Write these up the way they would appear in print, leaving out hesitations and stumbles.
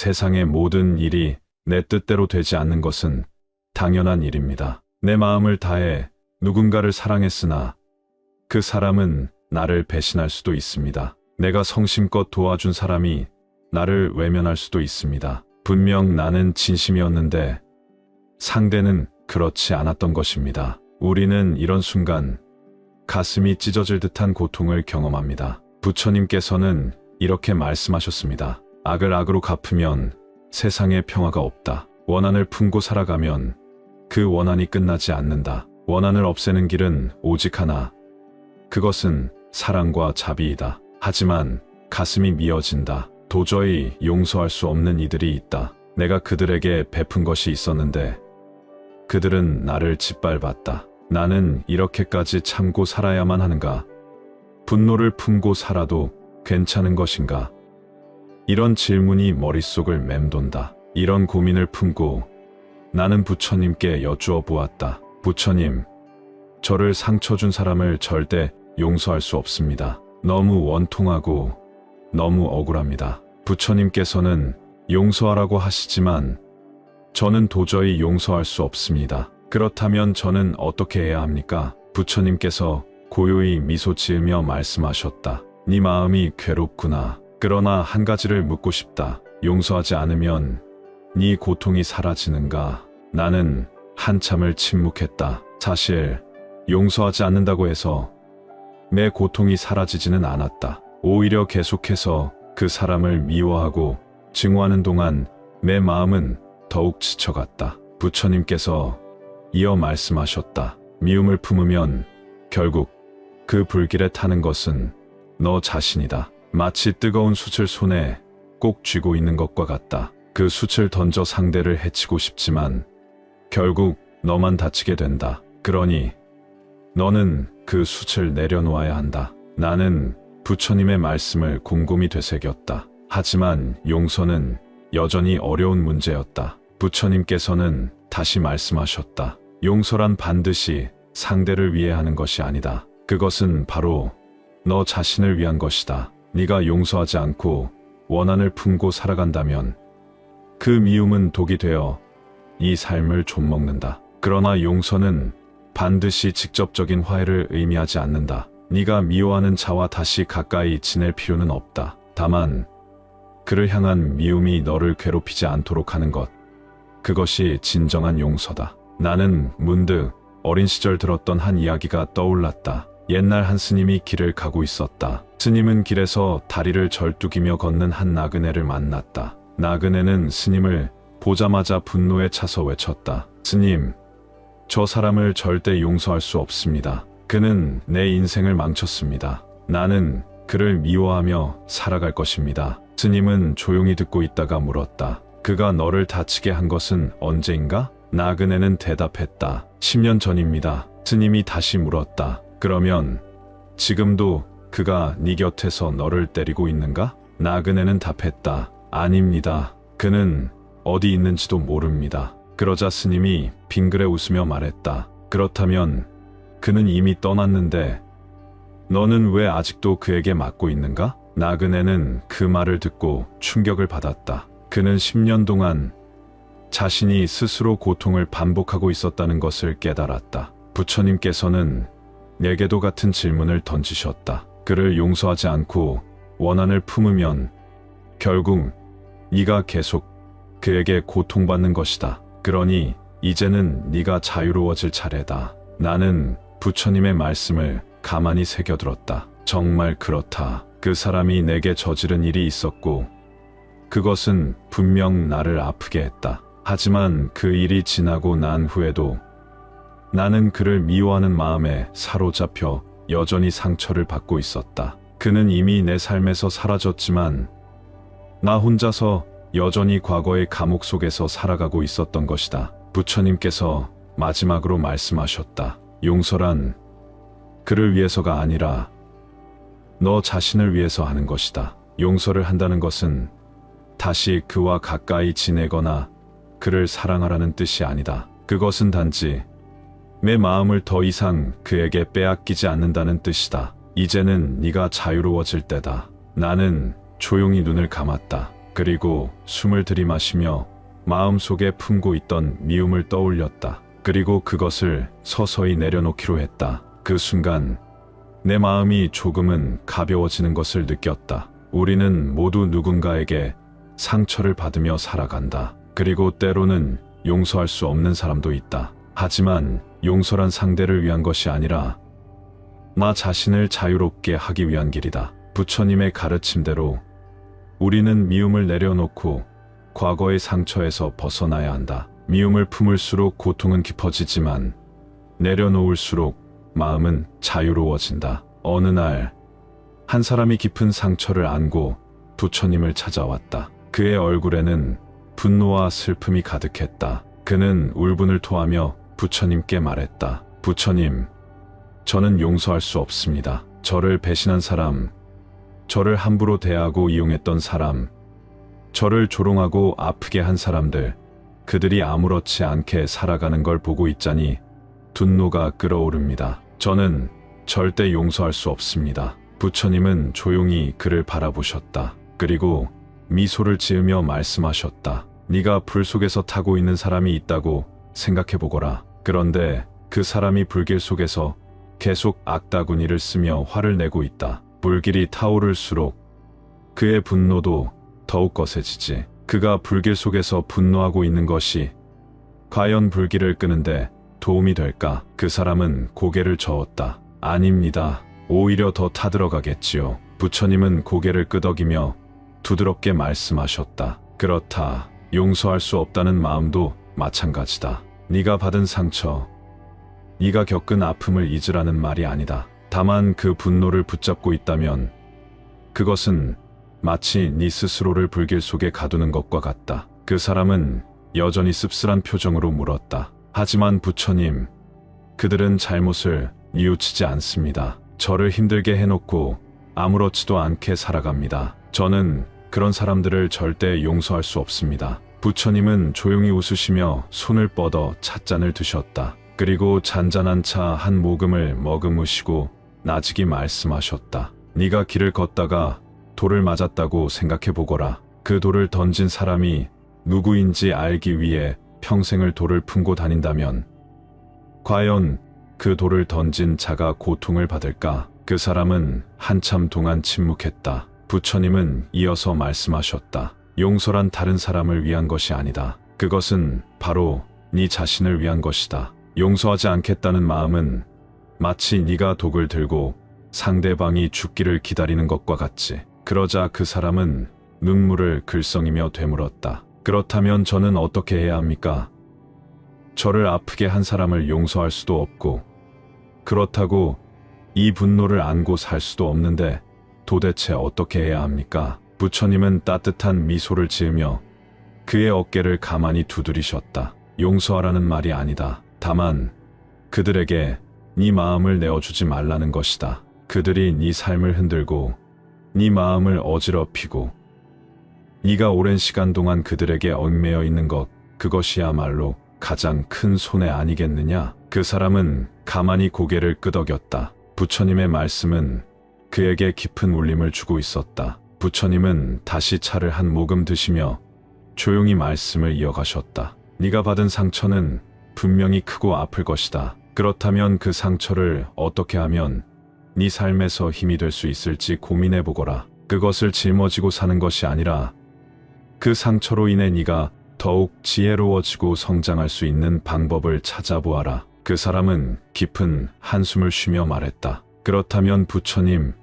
세상의 모든 일이 내 뜻대로 되지 않는 것은 당연한 일입니다. 내 마음을 다해 누군가를 사랑했으나 그 사람은 나를 배신할 수도 있습니다. 내가 성심껏 도와준 사람이 나를 외면할 수도 있습니다. 분명 나는 진심이었는데 상대는 그렇지 않았던 것입니다. 우리는 이런 순간 가슴이 찢어질 듯한 고통을 경험합니다. 부처님께서는 이렇게 말씀하셨습니다. 악을 악으로 갚으면 세상에 평화가 없다. 원한을 품고 살아가면 그 원한이 끝나지 않는다. 원한을 없애는 길은 오직 하나. 그것은 사랑과 자비이다. 하지만 가슴이 미어진다. 도저히 용서할 수 없는 이들이 있다. 내가 그들에게 베푼 것이 있었는데 그들은 나를 짓밟았다. 나는 이렇게까지 참고 살아야만 하는가? 분노를 품고 살아도 괜찮은 것인가? 이런 질문이 머릿속을 맴돈다. 이런 고민을 품고 나는 부처님께 여쭈어 보았다. 부처님, 저를 상처 준 사람을 절대 용서할 수 없습니다. 너무 원통하고 너무 억울합니다. 부처님께서는 용서하라고 하시지만 저는 도저히 용서할 수 없습니다. 그렇다면 저는 어떻게 해야 합니까? 부처님께서 고요히 미소 지으며 말씀하셨다. 네 마음이 괴롭구나. 그러나 한 가지를 묻고 싶다. 용서하지 않으면 네 고통이 사라지는가? 나는 한참을 침묵했다. 사실 용서하지 않는다고 해서 내 고통이 사라지지는 않았다. 오히려 계속해서 그 사람을 미워하고 증오하는 동안 내 마음은 더욱 지쳐갔다. 부처님께서 이어 말씀하셨다. 미움을 품으면 결국 그 불길에 타는 것은 너 자신이다. 마치 뜨거운 숯을 손에 꼭 쥐고 있는 것과 같다. 그 숯을 던져 상대를 해치고 싶지만 결국 너만 다치게 된다. 그러니 너는 그 숯을 내려놓아야 한다. 나는 부처님의 말씀을 곰곰이 되새겼다. 하지만 용서는 여전히 어려운 문제였다. 부처님께서는 다시 말씀하셨다. 용서란 반드시 상대를 위해 하는 것이 아니다. 그것은 바로 너 자신을 위한 것이다. 네가 용서하지 않고 원한을 품고 살아간다면 그 미움은 독이 되어 이 삶을 좀먹는다. 그러나 용서는 반드시 직접적인 화해를 의미하지 않는다. 네가 미워하는 자와 다시 가까이 지낼 필요는 없다. 다만 그를 향한 미움이 너를 괴롭히지 않도록 하는 것. 그것이 진정한 용서다. 나는 문득 어린 시절 들었던 한 이야기가 떠올랐다. 옛날 한 스님이 길을 가고 있었다. 스님은 길에서 다리를 절뚝이며 걷는 한 나그네를 만났다. 나그네는 스님을 보자마자 분노에 차서 외쳤다. 스님, 저 사람을 절대 용서할 수 없습니다. 그는 내 인생을 망쳤습니다. 나는 그를 미워하며 살아갈 것입니다. 스님은 조용히 듣고 있다가 물었다. 그가 너를 다치게 한 것은 언제인가? 나그네는 대답했다. 10년 전입니다. 스님이 다시 물었다. 그러면 지금도 그가 네 곁에서 너를 때리고 있는가? 나그네는 답했다. 아닙니다. 그는 어디 있는지도 모릅니다. 그러자 스님이 빙그레 웃으며 말했다. 그렇다면 그는 이미 떠났는데 너는 왜 아직도 그에게 맞고 있는가? 나그네는 그 말을 듣고 충격을 받았다. 그는 10년 동안 자신이 스스로 고통을 반복하고 있었다는 것을 깨달았다. 부처님께서는 내게도 같은 질문을 던지셨다. 그를 용서하지 않고 원한을 품으면 결국 네가 계속 그에게 고통받는 것이다. 그러니 이제는 네가 자유로워질 차례다. 나는 부처님의 말씀을 가만히 새겨들었다. 정말 그렇다. 그 사람이 내게 저지른 일이 있었고 그것은 분명 나를 아프게 했다. 하지만 그 일이 지나고 난 후에도 나는 그를 미워하는 마음에 사로잡혀 여전히 상처를 받고 있었다. 그는 이미 내 삶에서 사라졌지만 나 혼자서 여전히 과거의 감옥 속에서 살아가고 있었던 것이다. 부처님께서 마지막으로 말씀하셨다. 용서란 그를 위해서가 아니라 너 자신을 위해서 하는 것이다. 용서를 한다는 것은 다시 그와 가까이 지내거나 그를 사랑하라는 뜻이 아니다. 그것은 단지 내 마음을 더 이상 그에게 빼앗기지 않는다는 뜻이다. 이제는 네가 자유로워질 때다. 나는 조용히 눈을 감았다. 그리고 숨을 들이마시며 마음속에 품고 있던 미움을 떠올렸다. 그리고 그것을 서서히 내려놓기로 했다. 그 순간 내 마음이 조금은 가벼워지는 것을 느꼈다. 우리는 모두 누군가에게 상처를 받으며 살아간다. 그리고 때로는 용서할 수 없는 사람도 있다. 하지만 용서란 상대를 위한 것이 아니라 나 자신을 자유롭게 하기 위한 길이다. 부처님의 가르침대로 우리는 미움을 내려놓고 과거의 상처에서 벗어나야 한다. 미움을 품을수록 고통은 깊어지지만 내려놓을수록 마음은 자유로워진다. 어느 날 한 사람이 깊은 상처를 안고 부처님을 찾아왔다. 그의 얼굴에는 분노와 슬픔이 가득했다. 그는 울분을 토하며 부처님께 말했다. 부처님, 저는 용서할 수 없습니다. 저를 배신한 사람, 저를 함부로 대하고 이용했던 사람, 저를 조롱하고 아프게 한 사람들, 그들이 아무렇지 않게 살아가는 걸 보고 있자니 분노가 끓어오릅니다. 저는 절대 용서할 수 없습니다. 부처님은 조용히 그를 바라보셨다. 그리고 미소를 지으며 말씀하셨다. 네가 불 속에서 타고 있는 사람이 있다고 생각해보거라. 그런데 그 사람이 불길 속에서 계속 악다구니를 쓰며 화를 내고 있다. 불길이 타오를수록 그의 분노도 더욱 거세지지. 그가 불길 속에서 분노하고 있는 것이 과연 불길을 끄는데 도움이 될까? 그 사람은 고개를 저었다. 아닙니다. 오히려 더 타들어가겠지요. 부처님은 고개를 끄덕이며 부드럽게 말씀하셨다. 그렇다. 용서할 수 없다는 마음도 마찬가지다. 네가 받은 상처, 네가 겪은 아픔을 잊으라는 말이 아니다. 다만 그 분노를 붙잡고 있다면 그것은 마치 네 스스로를 불길 속에 가두는 것과 같다. 그 사람은 여전히 씁쓸한 표정으로 물었다. 하지만 부처님, 그들은 잘못을 뉘우치지 않습니다. 저를 힘들게 해놓고 아무렇지도 않게 살아갑니다. 저는 그런 사람들을 절대 용서할 수 없습니다. 부처님은 조용히 웃으시며 손을 뻗어 찻잔을 드셨다. 그리고 잔잔한 차 한 모금을 머금으시고 나직이 말씀하셨다. 네가 길을 걷다가 돌을 맞았다고 생각해보거라. 그 돌을 던진 사람이 누구인지 알기 위해 평생을 돌을 품고 다닌다면 과연 그 돌을 던진 자가 고통을 받을까? 그 사람은 한참 동안 침묵했다. 부처님은 이어서 말씀하셨다. 용서란 다른 사람을 위한 것이 아니다. 그것은 바로 네 자신을 위한 것이다. 용서하지 않겠다는 마음은 마치 네가 독을 들고 상대방이 죽기를 기다리는 것과 같지. 그러자 그 사람은 눈물을 글썽이며 되물었다. 그렇다면 저는 어떻게 해야 합니까? 저를 아프게 한 사람을 용서할 수도 없고 그렇다고 이 분노를 안고 살 수도 없는데 도대체 어떻게 해야 합니까? 부처님은 따뜻한 미소를 지으며 그의 어깨를 가만히 두드리셨다. 용서하라는 말이 아니다. 다만 그들에게 네 마음을 내어주지 말라는 것이다. 그들이 네 삶을 흔들고 네 마음을 어지럽히고 네가 오랜 시간 동안 그들에게 얽매여 있는 것, 그것이야말로 가장 큰 손해 아니겠느냐? 그 사람은 가만히 고개를 끄덕였다. 부처님의 말씀은 그에게 깊은 울림을 주고 있었다. 부처님은 다시 차를 한 모금 드시며 조용히 말씀을 이어가셨다. 네가 받은 상처는 분명히 크고 아플 것이다. 그렇다면 그 상처를 어떻게 하면 네 삶에서 힘이 될 수 있을지 고민해보거라. 그것을 짊어지고 사는 것이 아니라 그 상처로 인해 네가 더욱 지혜로워지고 성장할 수 있는 방법을 찾아보아라. 그 사람은 깊은 한숨을 쉬며 말했다. 그렇다면 부처님,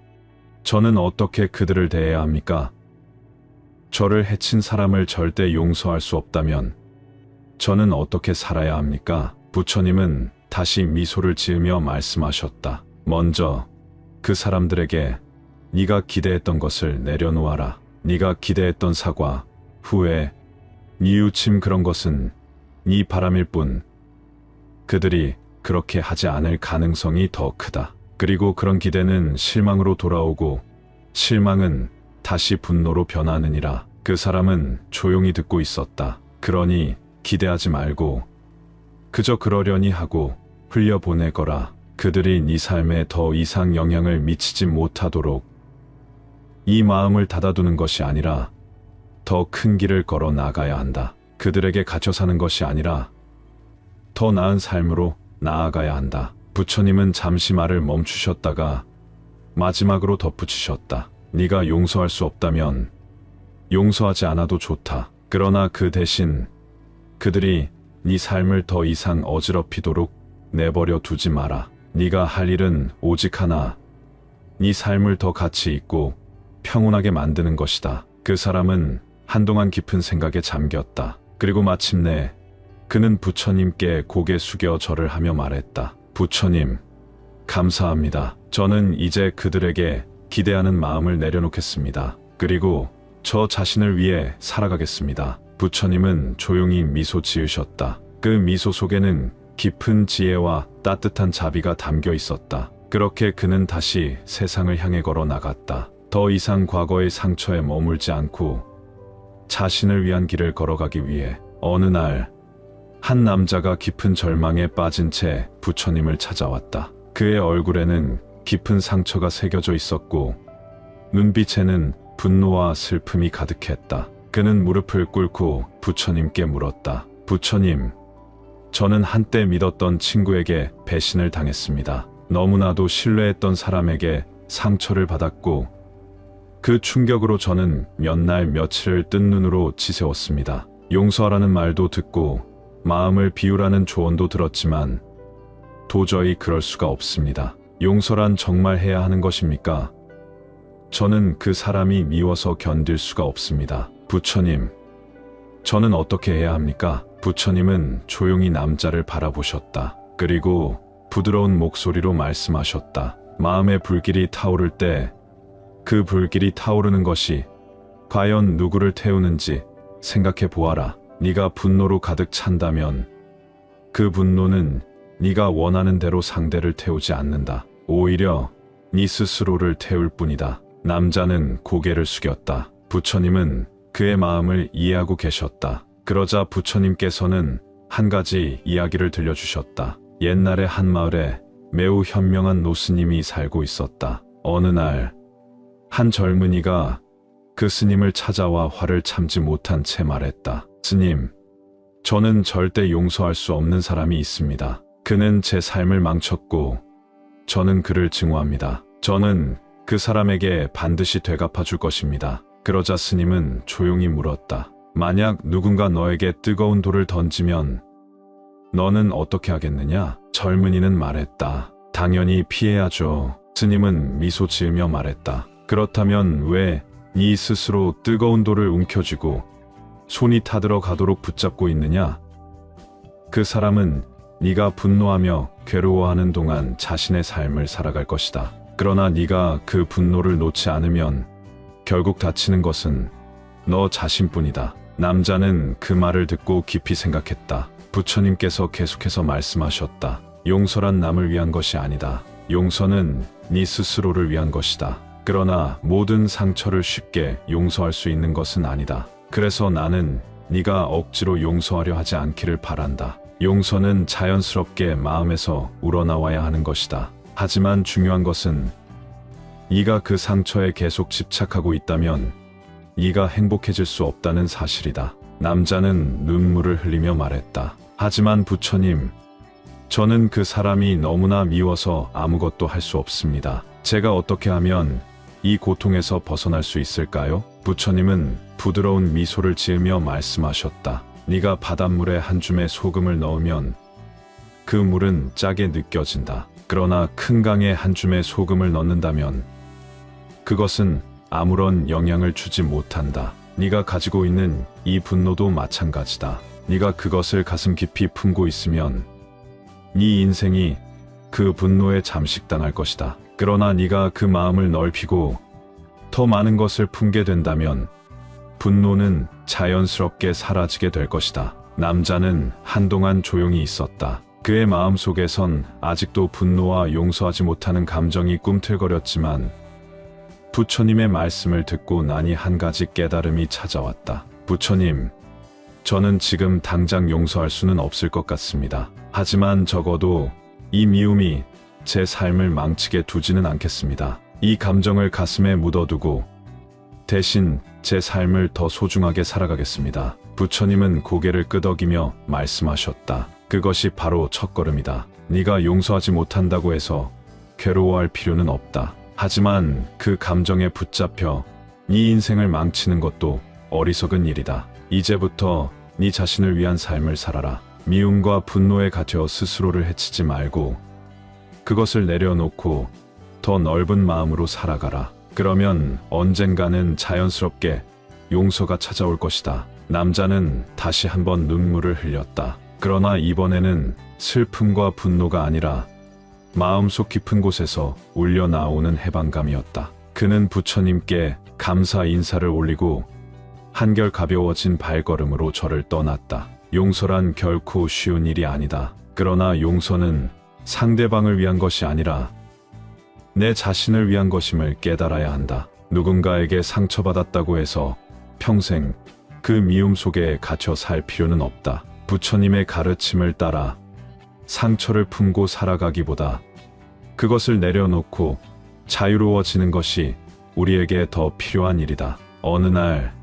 저는 어떻게 그들을 대해야 합니까? 저를 해친 사람을 절대 용서할 수 없다면 저는 어떻게 살아야 합니까? 부처님은 다시 미소를 지으며 말씀하셨다. 먼저 그 사람들에게 네가 기대했던 것을 내려놓아라. 네가 기대했던 사과, 후회, 뉘우침, 그런 것은 네 바람일 뿐 그들이 그렇게 하지 않을 가능성이 더 크다. 그리고 그런 기대는 실망으로 돌아오고 실망은 다시 분노로 변하느니라. 그 사람은 조용히 듣고 있었다. 그러니 기대하지 말고 그저 그러려니 하고 흘려보내거라. 그들이 네 삶에 더 이상 영향을 미치지 못하도록 이 마음을 닫아두는 것이 아니라 더 큰 길을 걸어 나가야 한다. 그들에게 갇혀 사는 것이 아니라 더 나은 삶으로 나아가야 한다. 부처님은 잠시 말을 멈추셨다가 마지막으로 덧붙이셨다. 네가 용서할 수 없다면 용서하지 않아도 좋다. 그러나 그 대신 그들이 네 삶을 더 이상 어지럽히도록 내버려 두지 마라. 네가 할 일은 오직 하나, 네 삶을 더 가치 있고 평온하게 만드는 것이다. 그 사람은 한동안 깊은 생각에 잠겼다. 그리고 마침내 그는 부처님께 고개 숙여 절을 하며 말했다. 부처님, 감사합니다. 저는 이제 그들에게 기대하는 마음을 내려놓겠습니다. 그리고 저 자신을 위해 살아가겠습니다. 부처님은 조용히 미소 지으셨다. 그 미소 속에는 깊은 지혜와 따뜻한 자비가 담겨 있었다. 그렇게 그는 다시 세상을 향해 걸어 나갔다. 더 이상 과거의 상처에 머물지 않고 자신을 위한 길을 걸어가기 위해. 어느 날 한 남자가 깊은 절망에 빠진 채 부처님을 찾아왔다. 그의 얼굴에는 깊은 상처가 새겨져 있었고 눈빛에는 분노와 슬픔이 가득했다. 그는 무릎을 꿇고 부처님께 물었다. 부처님, 저는 한때 믿었던 친구에게 배신을 당했습니다. 너무나도 신뢰했던 사람에게 상처를 받았고 그 충격으로 저는 몇 날 며칠을 뜬 눈으로 지새웠습니다. 용서하라는 말도 듣고 마음을 비우라는 조언도 들었지만 도저히 그럴 수가 없습니다. 용서란 정말 해야 하는 것입니까? 저는 그 사람이 미워서 견딜 수가 없습니다. 부처님, 저는 어떻게 해야 합니까? 부처님은 조용히 남자를 바라보셨다. 그리고 부드러운 목소리로 말씀하셨다. 마음의 불길이 타오를 때 그 불길이 타오르는 것이 과연 누구를 태우는지 생각해 보아라. 네가 분노로 가득 찬다면 그 분노는 네가 원하는 대로 상대를 태우지 않는다. 오히려 네 스스로를 태울 뿐이다. 남자는 고개를 숙였다. 부처님은 그의 마음을 이해하고 계셨다. 그러자 부처님께서는 한 가지 이야기를 들려주셨다. 옛날에 한 마을에 매우 현명한 노스님이 살고 있었다. 어느 날 한 젊은이가 그 스님을 찾아와 화를 참지 못한 채 말했다. 스님, 저는 절대 용서할 수 없는 사람이 있습니다. 그는 제 삶을 망쳤고 저는 그를 증오합니다. 저는 그 사람에게 반드시 되갚아 줄 것입니다. 그러자 스님은 조용히 물었다. 만약 누군가 너에게 뜨거운 돌을 던지면 너는 어떻게 하겠느냐? 젊은이는 말했다. 당연히 피해야죠. 스님은 미소 지으며 말했다. 그렇다면 왜 네 스스로 뜨거운 돌을 움켜쥐고 손이 타들어 가도록 붙잡고 있느냐? 그 사람은 네가 분노하며 괴로워하는 동안 자신의 삶을 살아갈 것이다. 그러나 네가 그 분노를 놓지 않으면 결국 다치는 것은 너 자신뿐이다. 남자는 그 말을 듣고 깊이 생각했다. 부처님께서 계속해서 말씀하셨다. 용서란 남을 위한 것이 아니다. 용서는 네 스스로를 위한 것이다. 그러나 모든 상처를 쉽게 용서할 수 있는 것은 아니다. 그래서 나는 네가 억지로 용서하려 하지 않기를 바란다. 용서는 자연스럽게 마음에서 우러나와야 하는 것이다. 하지만 중요한 것은 네가 그 상처에 계속 집착하고 있다면 네가 행복해질 수 없다는 사실이다. 남자는 눈물을 흘리며 말했다. 하지만 부처님, 저는 그 사람이 너무나 미워서 아무것도 할 수 없습니다. 제가 어떻게 하면 이 고통에서 벗어날 수 있을까요? 부처님은 부드러운 미소를 지으며 말씀하셨다. 네가 바닷물에 한 줌의 소금을 넣으면 그 물은 짜게 느껴진다. 그러나 큰 강에 한 줌의 소금을 넣는다면 그것은 아무런 영향을 주지 못한다. 네가 가지고 있는 이 분노도 마찬가지다. 네가 그것을 가슴 깊이 품고 있으면 네 인생이 그 분노에 잠식당할 것이다. 그러나 네가 그 마음을 넓히고 더 많은 것을 품게 된다면 분노는 자연스럽게 사라지게 될 것이다. 남자는 한동안 조용히 있었다. 그의 마음속에선 아직도 분노와 용서하지 못하는 감정이 꿈틀거렸지만 부처님의 말씀을 듣고 나니 한 가지 깨달음이 찾아왔다. 부처님, 저는 지금 당장 용서할 수는 없을 것 같습니다. 하지만 적어도 이 미움이 제 삶을 망치게 두지는 않겠습니다. 이 감정을 가슴에 묻어두고 대신 제 삶을 더 소중하게 살아가겠습니다. 부처님은 고개를 끄덕이며 말씀하셨다. 그것이 바로 첫걸음이다. 네가 용서하지 못한다고 해서 괴로워할 필요는 없다. 하지만 그 감정에 붙잡혀 네 인생을 망치는 것도 어리석은 일이다. 이제부터 네 자신을 위한 삶을 살아라. 미움과 분노에 갇혀 스스로를 해치지 말고 그것을 내려놓고 더 넓은 마음으로 살아가라. 그러면 언젠가는 자연스럽게 용서가 찾아올 것이다. 남자는 다시 한번 눈물을 흘렸다. 그러나 이번에는 슬픔과 분노가 아니라 마음속 깊은 곳에서 울려 나오는 해방감이었다. 그는 부처님께 감사 인사를 올리고 한결 가벼워진 발걸음으로 절을 떠났다. 용서란 결코 쉬운 일이 아니다. 그러나 용서는 상대방을 위한 것이 아니라 내 자신을 위한 것임을 깨달아야 한다. 누군가에게 상처받았다고 해서 평생 그 미움 속에 갇혀 살 필요는 없다. 부처님의 가르침을 따라 상처를 품고 살아가기보다 그것을 내려놓고 자유로워지는 것이 우리에게 더 필요한 일이다. 어느 날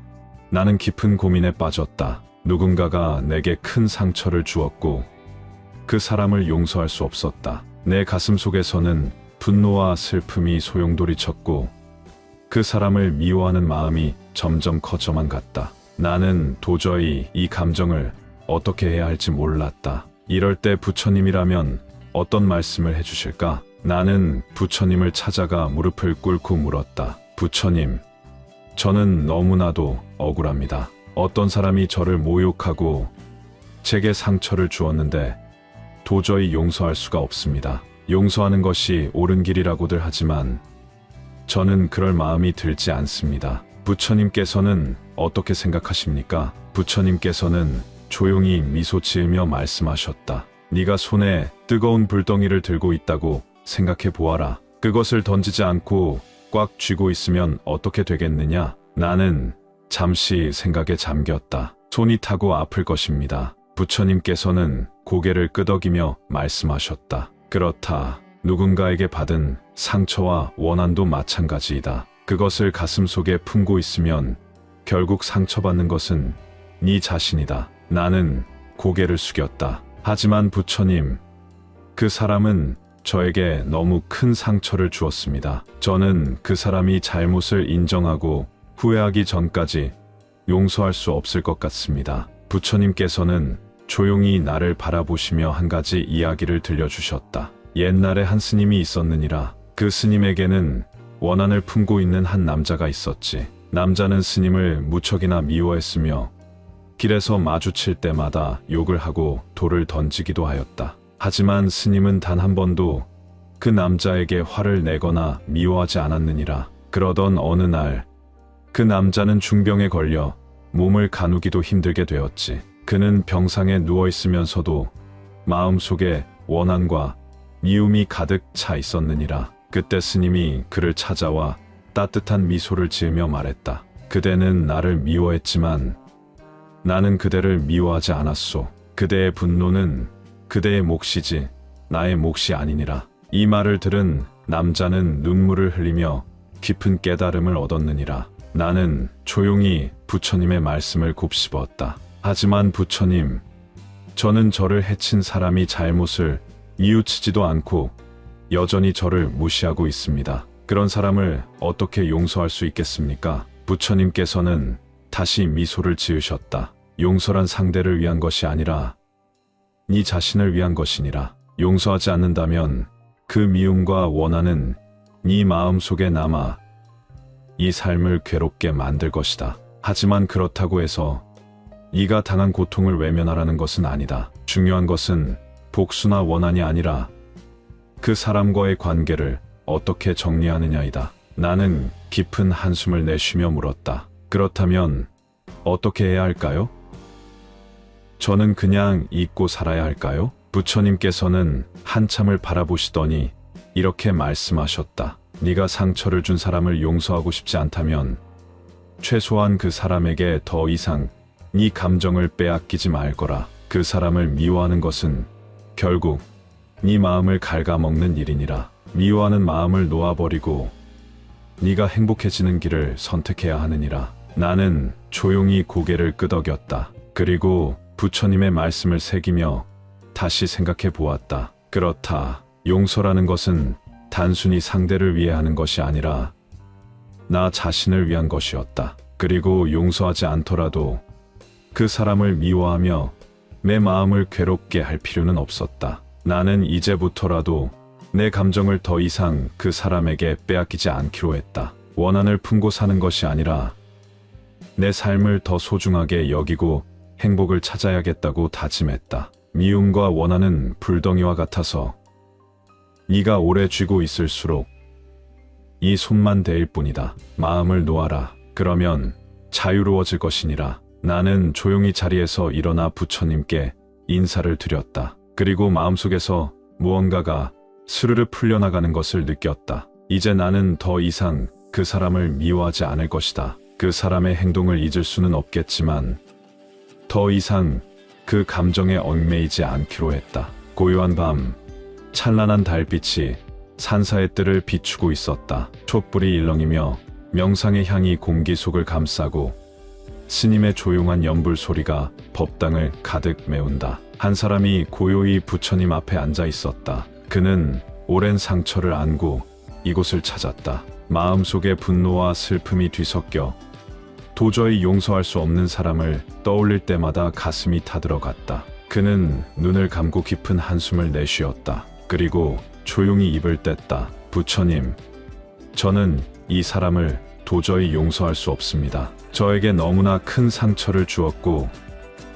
나는 깊은 고민에 빠졌다. 누군가가 내게 큰 상처를 주었고 그 사람을 용서할 수 없었다. 내 가슴 속에서는 분노와 슬픔이 소용돌이쳤고 그 사람을 미워하는 마음이 점점 커져만 갔다. 나는 도저히 이 감정을 어떻게 해야 할지 몰랐다. 이럴 때 부처님이라면 어떤 말씀을 해주실까? 나는 부처님을 찾아가 무릎을 꿇고 물었다. 부처님, 저는 너무나도 억울합니다. 어떤 사람이 저를 모욕하고 제게 상처를 주었는데 도저히 용서할 수가 없습니다. 용서하는 것이 옳은 길이라고들 하지만 저는 그럴 마음이 들지 않습니다. 부처님께서는 어떻게 생각하십니까? 부처님께서는 조용히 미소 지으며 말씀하셨다. 네가 손에 뜨거운 불덩이를 들고 있다고 생각해 보아라. 그것을 던지지 않고 꽉 쥐고 있으면 어떻게 되겠느냐? 나는 잠시 생각에 잠겼다. 손이 타고 아플 것입니다. 부처님께서는 고개를 끄덕이며 말씀하셨다. 그렇다. 누군가에게 받은 상처와 원한도 마찬가지이다. 그것을 가슴속에 품고 있으면 결국 상처받는 것은 네 자신이다. 나는 고개를 숙였다. 하지만 부처님, 그 사람은 저에게 너무 큰 상처를 주었습니다. 저는 그 사람이 잘못을 인정하고 후회하기 전까지 용서할 수 없을 것 같습니다. 부처님께서는 조용히 나를 바라보시며 한 가지 이야기를 들려주셨다. 옛날에 한 스님이 있었느니라. 그 스님에게는 원한을 품고 있는 한 남자가 있었지. 남자는 스님을 무척이나 미워했으며 길에서 마주칠 때마다 욕을 하고 돌을 던지기도 하였다. 하지만 스님은 단 한 번도 그 남자에게 화를 내거나 미워하지 않았느니라. 그러던 어느 날 그 남자는 중병에 걸려 몸을 가누기도 힘들게 되었지. 그는 병상에 누워있으면서도 마음속에 원한과 미움이 가득 차 있었느니라. 그때 스님이 그를 찾아와 따뜻한 미소를 지으며 말했다. 그대는 나를 미워했지만 나는 그대를 미워하지 않았소. 그대의 분노는 그대의 몫이지 나의 몫이 아니니라. 이 말을 들은 남자는 눈물을 흘리며 깊은 깨달음을 얻었느니라. 나는 조용히 부처님의 말씀을 곱씹었다. 하지만 부처님, 저는 저를 해친 사람이 잘못을 뉘우치지도 않고 여전히 저를 무시하고 있습니다. 그런 사람을 어떻게 용서할 수 있겠습니까? 부처님께서는 다시 미소를 지으셨다. 용서란 상대를 위한 것이 아니라 네 자신을 위한 것이니라. 용서하지 않는다면 그 미움과 원한은 네 마음속에 남아 이 삶을 괴롭게 만들 것이다. 하지만 그렇다고 해서 네가 당한 고통을 외면하라는 것은 아니다. 중요한 것은 복수나 원한이 아니라 그 사람과의 관계를 어떻게 정리하느냐이다. 나는 깊은 한숨을 내쉬며 물었다. 그렇다면 어떻게 해야 할까요? 저는 그냥 잊고 살아야 할까요? 부처님께서는 한참을 바라보시더니 이렇게 말씀하셨다. 네가 상처를 준 사람을 용서하고 싶지 않다면 최소한 그 사람에게 더 이상 네 감정을 빼앗기지 말거라. 그 사람을 미워하는 것은 결국 네 마음을 갉아먹는 일이니라. 미워하는 마음을 놓아버리고 네가 행복해지는 길을 선택해야 하느니라. 나는 조용히 고개를 끄덕였다. 그리고 부처님의 말씀을 새기며 다시 생각해 보았다. 그렇다. 용서라는 것은 단순히 상대를 위해 하는 것이 아니라 나 자신을 위한 것이었다. 그리고 용서하지 않더라도 그 사람을 미워하며 내 마음을 괴롭게 할 필요는 없었다. 나는 이제부터라도 내 감정을 더 이상 그 사람에게 빼앗기지 않기로 했다. 원한을 품고 사는 것이 아니라 내 삶을 더 소중하게 여기고 행복을 찾아야겠다고 다짐했다. 미움과 원한은 불덩이와 같아서 네가 오래 쥐고 있을수록 이 손만 대일 뿐이다. 마음을 놓아라. 그러면 자유로워질 것이니라. 나는 조용히 자리에서 일어나 부처님께 인사를 드렸다. 그리고 마음속에서 무언가가 스르르 풀려나가는 것을 느꼈다. 이제 나는 더 이상 그 사람을 미워하지 않을 것이다. 그 사람의 행동을 잊을 수는 없겠지만 더 이상 그 감정에 얽매이지 않기로 했다. 고요한 밤, 찬란한 달빛이 산사의 뜰을 비추고 있었다. 촛불이 일렁이며 명상의 향이 공기 속을 감싸고 스님의 조용한 연불 소리가 법당을 가득 메운다. 한 사람이 고요히 부처님 앞에 앉아 있었다. 그는 오랜 상처를 안고 이곳을 찾았다. 마음속에 분노와 슬픔이 뒤섞여 도저히 용서할 수 없는 사람을 떠올릴 때마다 가슴이 타들어갔다. 그는 눈을 감고 깊은 한숨을 내쉬었다. 그리고 조용히 입을 뗐다. 부처님, 저는 이 사람을 도저히 용서할 수 없습니다. 저에게 너무나 큰 상처를 주었고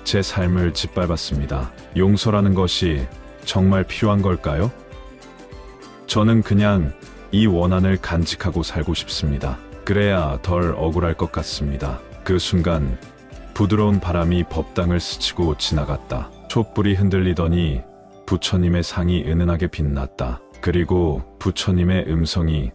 제 삶을 짓밟았습니다. 용서라는 것이 정말 필요한 걸까요? 저는 그냥 이 원한을 간직하고 살고 싶습니다. 그래야 덜 억울할 것 같습니다. 그 순간 부드러운 바람이 법당을 스치고 지나갔다. 촛불이 흔들리더니 부처님의 상이 은은하게 빛났다. 그리고 부처님의 음성이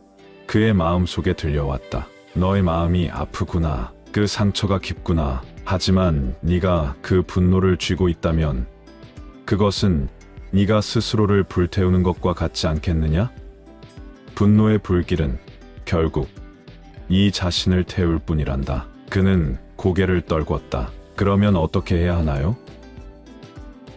그의 마음속에 들려왔다. 너의 마음이 아프구나. 그 상처가 깊구나. 하지만 네가 그 분노를 쥐고 있다면 그것은 네가 스스로를 불태우는 것과 같지 않겠느냐? 분노의 불길은 결국 이 자신을 태울 뿐이란다. 그는 고개를 떨궜다. 그러면 어떻게 해야 하나요?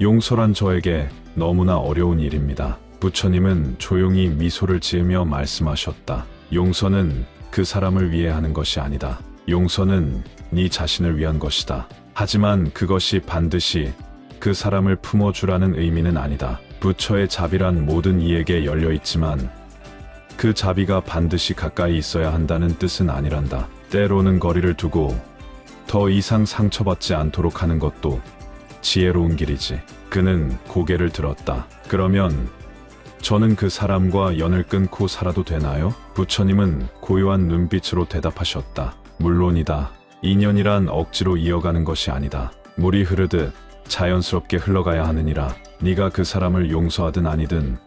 용서란 저에게 너무나 어려운 일입니다. 부처님은 조용히 미소를 지으며 말씀하셨다. 용서는 그 사람을 위해 하는 것이 아니다. 용서는 네 자신을 위한 것이다. 하지만 그것이 반드시 그 사람을 품어주라는 의미는 아니다. 부처의 자비란 모든 이에게 열려있지만 그 자비가 반드시 가까이 있어야 한다는 뜻은 아니란다. 때로는 거리를 두고 더 이상 상처받지 않도록 하는 것도 지혜로운 길이지. 그는 고개를 들었다. 그러면 저는 그 사람과 연을 끊고 살아도 되나요? 부처님은 고요한 눈빛으로 대답하셨다. 물론이다. 인연이란 억지로 이어가는 것이 아니다. 물이 흐르듯 자연스럽게 흘러가야 하느니라. 네가 그 사람을 용서하든 아니든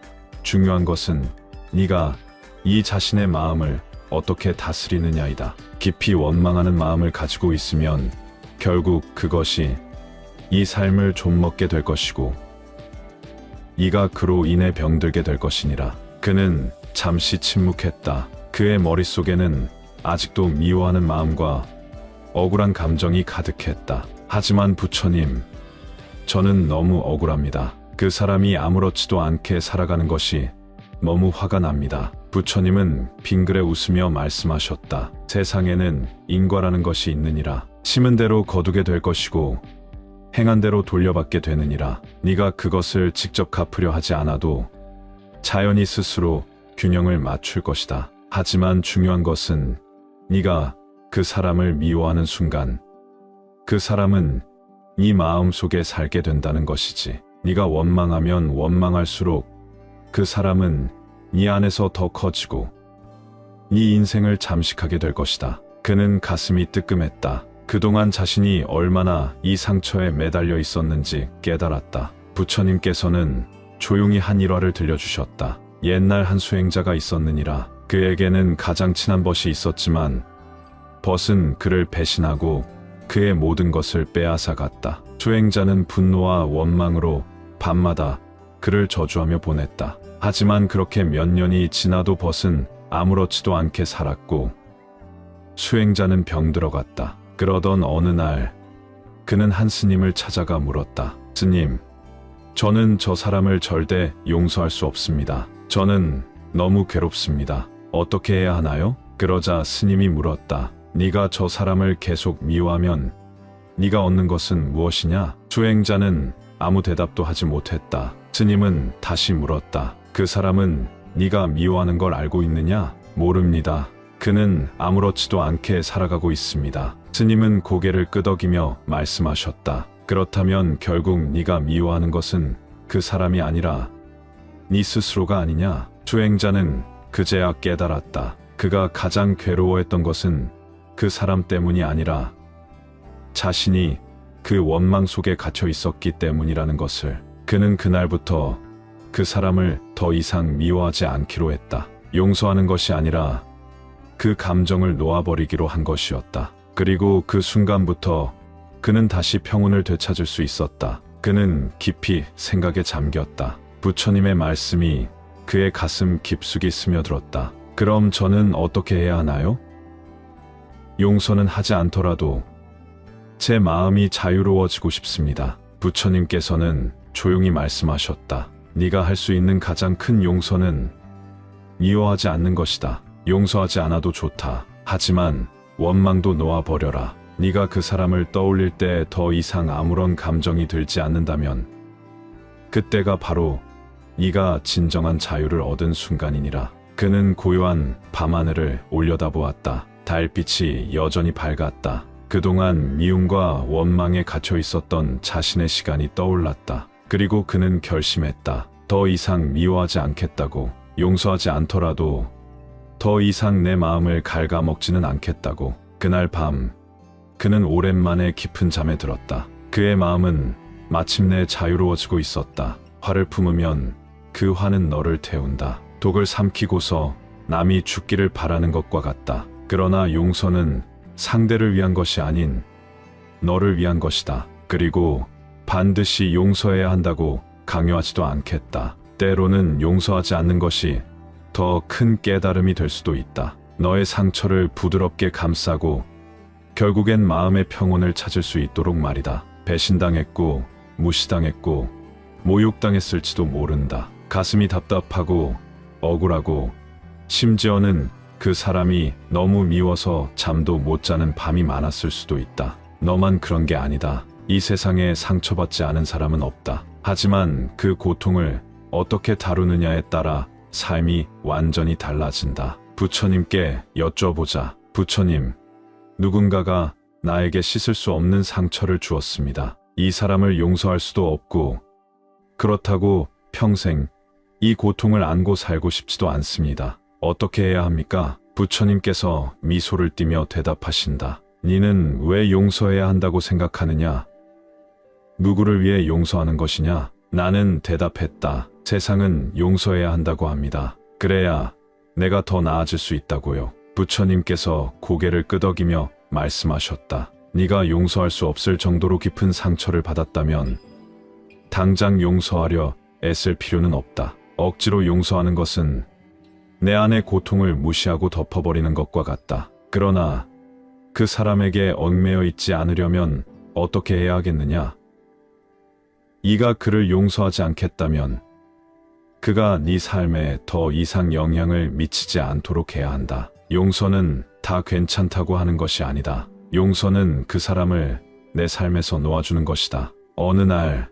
중요한 것은 네가 이 자신의 마음을 어떻게 다스리느냐이다. 깊이 원망하는 마음을 가지고 있으면 결국 그것이 이 삶을 좀먹게 될 것이고 네가 그로 인해 병들게 될 것이니라. 그는 잠시 침묵했다. 그의 머릿속에는 아직도 미워하는 마음과 억울한 감정이 가득했다. 하지만 부처님, 저는 너무 억울합니다. 그 사람이 아무렇지도 않게 살아가는 것이 너무 화가 납니다. 부처님은 빙그레 웃으며 말씀하셨다. 세상에는 인과라는 것이 있느니라. 심은 대로 거두게 될 것이고 행한 대로 돌려받게 되느니라. 네가 그것을 직접 갚으려 하지 않아도 자연히 스스로 균형을 맞출 것이다. 하지만 중요한 것은 네가 그 사람을 미워하는 순간 그 사람은 네 마음속에 살게 된다는 것이지. 네가 원망하면 원망할수록 그 사람은 네 안에서 더 커지고 네 인생을 잠식하게 될 것이다. 그는 가슴이 뜨끔했다. 그동안 자신이 얼마나 이 상처에 매달려 있었는지 깨달았다. 부처님께서는 조용히 한 일화를 들려주셨다. 옛날 한 수행자가 있었느니라. 그에게는 가장 친한 벗이 있었지만 벗은 그를 배신하고 그의 모든 것을 빼앗아 갔다. 수행자는 분노와 원망으로 밤마다 그를 저주하며 보냈다. 하지만 그렇게 몇 년이 지나도 벗은 아무렇지도 않게 살았고 수행자는 병들어갔다. 그러던 어느 날 그는 한 스님을 찾아가 물었다. 스님, 저는 저 사람을 절대 용서할 수 없습니다. 저는 너무 괴롭습니다. 어떻게 해야 하나요? 그러자 스님이 물었다. 네가 저 사람을 계속 미워하면 네가 얻는 것은 무엇이냐? 수행자는 아무 대답도 하지 못했다. 스님은 다시 물었다. 그 사람은 네가 미워하는 걸 알고 있느냐? 모릅니다. 그는 아무렇지도 않게 살아가고 있습니다. 스님은 고개를 끄덕이며 말씀하셨다. 그렇다면 결국 네가 미워하는 것은 그 사람이 아니라 네 스스로가 아니냐? 수행자는 그제야 깨달았다. 그가 가장 괴로워했던 것은 그 사람 때문이 아니라 자신이 그 원망 속에 갇혀 있었기 때문이라는 것을. 그는 그날부터 그 사람을 더 이상 미워하지 않기로 했다. 용서하는 것이 아니라 그 감정을 놓아버리기로 한 것이었다. 그리고 그 순간부터 그는 다시 평온을 되찾을 수 있었다. 그는 깊이 생각에 잠겼다. 부처님의 말씀이 그의 가슴 깊숙이 스며들었다. 그럼 저는 어떻게 해야 하나요? 용서는 하지 않더라도 제 마음이 자유로워지고 싶습니다. 부처님께서는 조용히 말씀하셨다. 네가 할 수 있는 가장 큰 용서는 미워하지 않는 것이다. 용서하지 않아도 좋다. 하지만 원망도 놓아버려라. 네가 그 사람을 떠올릴 때 더 이상 아무런 감정이 들지 않는다면 그때가 바로 네가 진정한 자유를 얻은 순간이니라. 그는 고요한 밤하늘을 올려다보았다. 달빛이 여전히 밝았다. 그동안 미움과 원망에 갇혀 있었던 자신의 시간이 떠올랐다. 그리고 그는 결심했다. 더 이상 미워하지 않겠다고. 용서하지 않더라도 더 이상 내 마음을 갉아먹지는 않겠다고. 그날 밤 그는 오랜만에 깊은 잠에 들었다. 그의 마음은 마침내 자유로워지고 있었다. 화를 품으면 그 화는 너를 태운다. 독을 삼키고서 남이 죽기를 바라는 것과 같다. 그러나 용서는 상대를 위한 것이 아닌 너를 위한 것이다. 그리고 반드시 용서해야 한다고 강요하지도 않겠다. 때로는 용서하지 않는 것이 더 큰 깨달음이 될 수도 있다. 너의 상처를 부드럽게 감싸고 결국엔 마음의 평온을 찾을 수 있도록 말이다. 배신당했고 무시당했고 모욕당했을지도 모른다. 가슴이 답답하고 억울하고 심지어는 그 사람이 너무 미워서 잠도 못 자는 밤이 많았을 수도 있다. 너만 그런 게 아니다. 이 세상에 상처받지 않은 사람은 없다. 하지만 그 고통을 어떻게 다루느냐에 따라 삶이 완전히 달라진다. 부처님께 여쭤보자. 부처님, 누군가가 나에게 씻을 수 없는 상처를 주었습니다. 이 사람을 용서할 수도 없고 그렇다고 평생 이 고통을 안고 살고 싶지도 않습니다. 어떻게 해야 합니까? 부처님께서 미소를 띠며 대답하신다. 너는 왜 용서해야 한다고 생각하느냐? 누구를 위해 용서하는 것이냐? 나는 대답했다. 세상은 용서해야 한다고 합니다. 그래야 내가 더 나아질 수 있다고요. 부처님께서 고개를 끄덕이며 말씀하셨다. 네가 용서할 수 없을 정도로 깊은 상처를 받았다면 당장 용서하려 애쓸 필요는 없다. 억지로 용서하는 것은 내 안의 고통을 무시하고 덮어버리는 것과 같다. 그러나 그 사람에게 얽매여 있지 않으려면 어떻게 해야 하겠느냐? 네가 그를 용서하지 않겠다면 그가 네 삶에 더 이상 영향을 미치지 않도록 해야 한다. 용서는 다 괜찮다고 하는 것이 아니다. 용서는 그 사람을 내 삶에서 놓아주는 것이다. 어느 날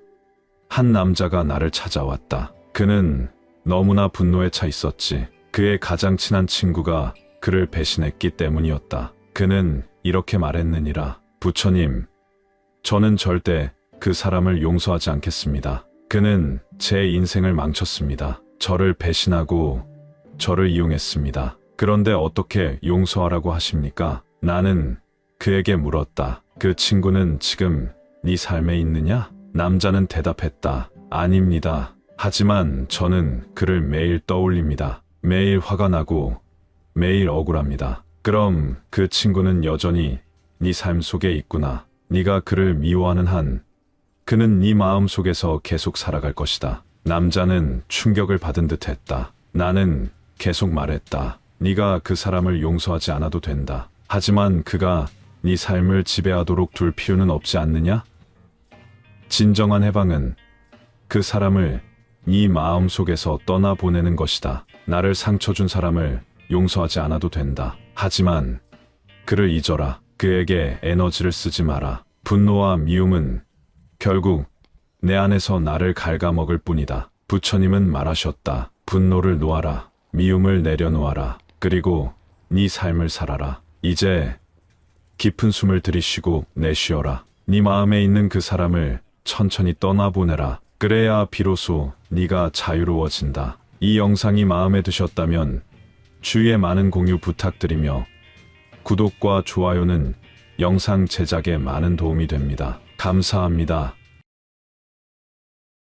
한 남자가 나를 찾아왔다. 그는 너무나 분노에 차 있었지. 그의 가장 친한 친구가 그를 배신했기 때문이었다. 그는 이렇게 말했느니라. 부처님, 저는 절대 그 사람을 용서하지 않겠습니다. 그는 제 인생을 망쳤습니다. 저를 배신하고 저를 이용했습니다. 그런데 어떻게 용서하라고 하십니까? 나는 그에게 물었다. 그 친구는 지금 네 삶에 있느냐? 남자는 대답했다. 아닙니다. 하지만 저는 그를 매일 떠올립니다. 매일 화가 나고 매일 억울합니다. 그럼 그 친구는 여전히 네 삶 속에 있구나. 네가 그를 미워하는 한 그는 네 마음 속에서 계속 살아갈 것이다. 남자는 충격을 받은 듯 했다. 나는 계속 말했다. 네가 그 사람을 용서하지 않아도 된다. 하지만 그가 네 삶을 지배하도록 둘 필요는 없지 않느냐? 진정한 해방은 그 사람을 네 마음 속에서 떠나보내는 것이다. 나를 상처 준 사람을 용서하지 않아도 된다. 하지만 그를 잊어라. 그에게 에너지를 쓰지 마라. 분노와 미움은 결국 내 안에서 나를 갉아먹을 뿐이다. 부처님은 말하셨다. 분노를 놓아라. 미움을 내려놓아라. 그리고 네 삶을 살아라. 이제 깊은 숨을 들이쉬고 내쉬어라. 네 마음에 있는 그 사람을 천천히 떠나보내라. 그래야 비로소 네가 자유로워진다. 이 영상이 마음에 드셨다면 주위에 많은 공유 부탁드리며 구독과 좋아요는 영상 제작에 많은 도움이 됩니다. 감사합니다.